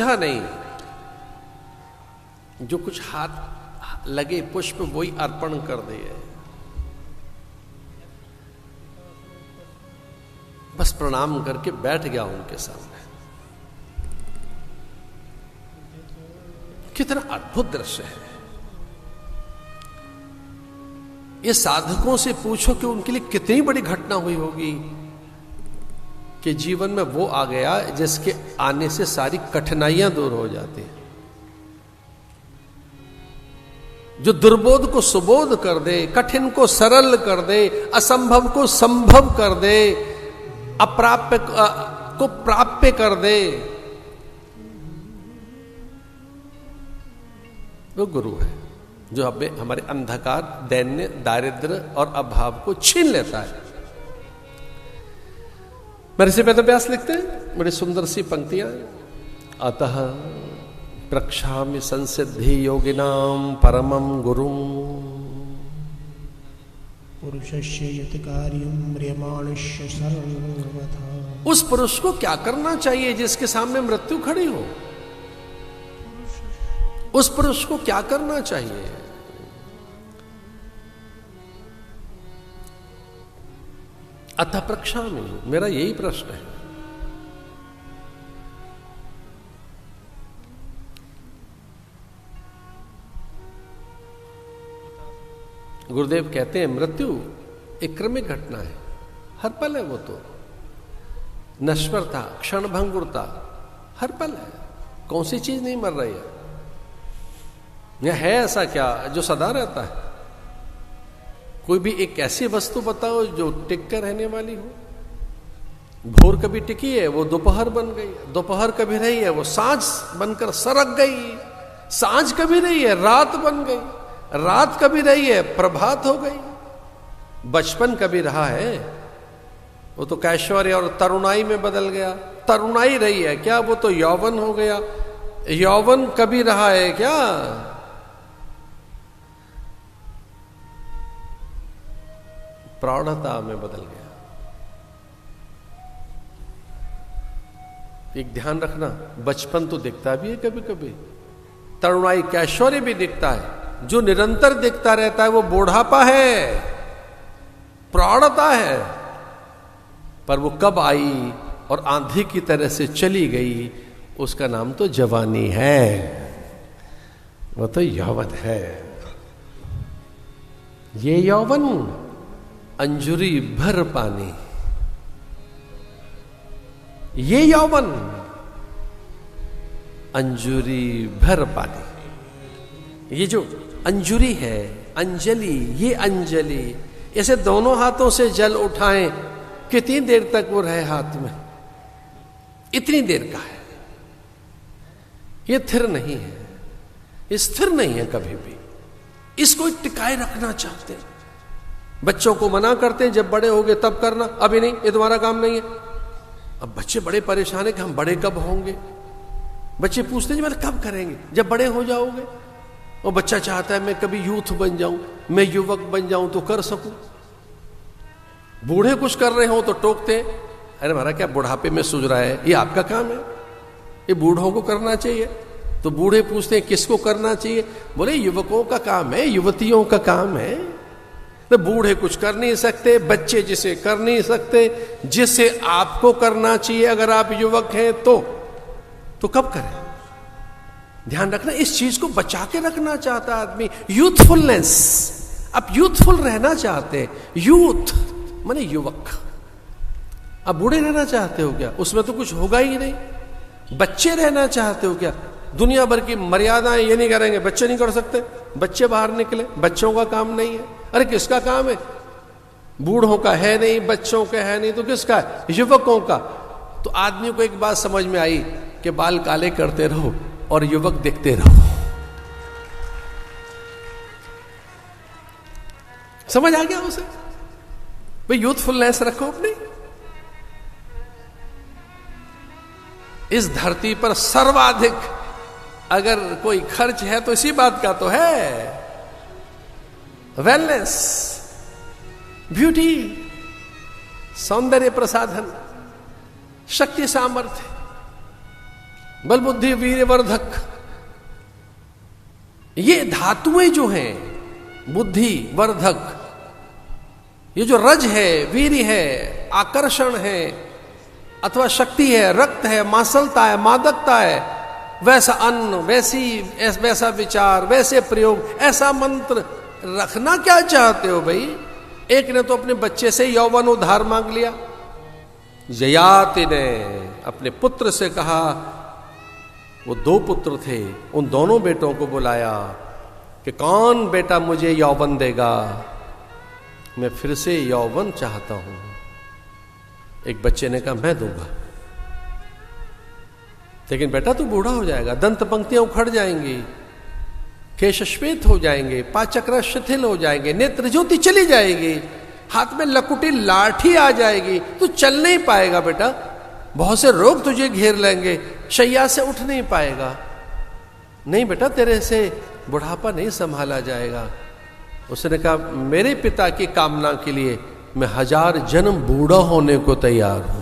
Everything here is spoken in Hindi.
सूझा नहीं, जो कुछ हाथ लगे पुष्प वही अर्पण कर दिए। बस प्रणाम करके बैठ गया उनके सामने। कितना अद्भुत दृश्य है। ये साधकों से पूछो कि उनके लिए कितनी बड़ी घटना हुई होगी कि जीवन में वो आ गया जिसके आने से सारी कठिनाइयां दूर हो जाती हैं, जो दुर्बोध को सुबोध कर दे, कठिन को सरल कर दे, असंभव को संभव कर दे, अप्राप्य को प्राप्य कर दे, वो गुरु है जो हमें हमारे अंधकार, दैन्य, दारिद्र्य और अभाव को छीन लेता है। मेरे से वेदव्यास लिखते हैं बड़ी सुंदर सी पंक्तियां, अतः प्रक्षामि संसिद्धि योगिनाम परमं गुरुं पुरुषस्य यत् कार्यं म्रियमाणस्य सर्वथा। उस पुरुष को क्या करना चाहिए जिसके सामने मृत्यु खड़ी हो? उस पुरुष को क्या करना चाहिए? अतः प्रक्षामि, मेरा यही प्रश्न है। गुरुदेव कहते हैं मृत्यु एक क्रमिक घटना है, हर पल है वो तो। नश्वरता, क्षणभंगुरता हर पल है। कौन सी चीज नहीं मर रही है? यह है ऐसा क्या जो सदा रहता है? कोई भी एक ऐसी वस्तु बताओ जो टिक कर रहने वाली हो। भोर कभी टिकी है, वो दोपहर बन गई। दोपहर कभी रही है, वो सांझ बनकर सरक गई। सांझ कभी रही है, रात बन गई। रात कभी रही है, प्रभात हो गई। बचपन कभी रहा है, वो तो कैशोर्य और तरुणाई में बदल गया। तरुणाई रही है क्या, वो तो यौवन हो गया। यौवन कभी रहा है क्या? प्रौढ़ता में बदल गया। एक ध्यान रखना, बचपन तो दिखता भी है कभी कभी, तरुणाई कैशोर्य भी दिखता है। जो निरंतर दिखता रहता है वो बूढ़ापा है, प्रौढ़ता है। पर वो कब आई और आंधी की तरह से चली गई, उसका नाम तो जवानी है, वो तो यौवन है। ये यौवन अंजुरी भर पानी, ये यौवन अंजुरी भर पानी। ये जो अंजुरी है, अंजलि, ये अंजलि, ऐसे दोनों हाथों से जल उठाएं, कितनी देर तक वो रहे हाथ में? इतनी देर का है। ये स्थिर नहीं है, ये स्थिर नहीं है कभी भी। इसको टिकाए रखना चाहते हैं। बच्चों को मना करते हैं जब बड़े होगे तब करना, अभी नहीं, ये तुम्हारा काम नहीं है। अब बच्चे बड़े परेशान है कि हम बड़े कब होंगे। बच्चे पूछते हैं कब करेंगे, जब बड़े हो जाओगे। और बच्चा चाहता है मैं कभी यूथ बन जाऊं, मैं युवक बन जाऊं तो कर सकूं। बूढ़े कुछ कर रहे हो तो टोकते हैं, अरे हमारा क्या बुढ़ापे में सूझ रहा है, ये आपका काम है, ये बूढ़ों को करना चाहिए। तो बूढ़े पूछते हैं किसको करना चाहिए? बोले युवकों का काम है, युवतियों का काम है। तो बूढ़े कुछ कर नहीं सकते, बच्चे जिसे कर नहीं सकते, जिसे आपको करना चाहिए अगर आप युवक हैं तो कब करें? ध्यान रखना, इस चीज को बचा के रखना चाहता आदमी। यूथफुलनेस, आप यूथफुल रहना चाहते हैं। यूथ माने युवक। आप बूढ़े रहना चाहते हो क्या? उसमें तो कुछ होगा ही नहीं। बच्चे रहना चाहते हो क्या? दुनिया भर की मर्यादाएं ये नहीं करेंगे, बच्चे नहीं कर सकते, बच्चे बाहर निकले, बच्चों का काम नहीं है। अरे किसका काम है? बूढ़ों का है नहीं, बच्चों का है नहीं, तो किसका है? युवकों का। तो आदमी को एक बात समझ में आई कि बाल काले करते रहो और युवक दिखते रहो। समझ आ गया उसे? भाई यूथफुलनेस रखो अपनी। इस धरती पर सर्वाधिक अगर कोई खर्च है तो इसी बात का तो है, वेलनेस, ब्यूटी, सौंदर्य प्रसाधन, शक्ति सामर्थ्य। बल बुद्धि वीर्यवर्धक, ये धातुएं जो हैं, बुद्धि वर्धक, ये जो रज है, वीर्य है, आकर्षण है अथवा शक्ति है, रक्त है, मांसलता है, मादकता है, वैसा अन्न, वैसा विचार, वैसे प्रयोग, ऐसा मंत्र रखना क्या चाहते हो भाई? एक ने तो अपने बच्चे से यौवन उधार मांग लिया, ययाति ने अपने पुत्र से कहा, वो 2 पुत्र थे, उन दोनों बेटों को बुलाया कि कौन बेटा मुझे यौवन देगा, मैं फिर से यौवन चाहता हूं। एक बच्चे ने कहा मैं दूंगा, लेकिन बेटा तू बूढ़ा हो जाएगा, दंत पंक्तियां उखड़ जाएंगी, केश श्वेत हो जाएंगे, पाचक्र शिथिल हो जाएंगे, नेत्र ज्योति चली जाएगी, हाथ में लकुटी लाठी आ जाएगी, तू चल नहीं पाएगा बेटा, बहुत से रोग तुझे घेर लेंगे, शैया से उठ नहीं पाएगा, नहीं बेटा तेरे से बुढ़ापा नहीं संभाला जाएगा। उसने कहा मेरे पिता की कामना के लिए मैं 1000 जन्म बूढ़ा होने को तैयार हूं।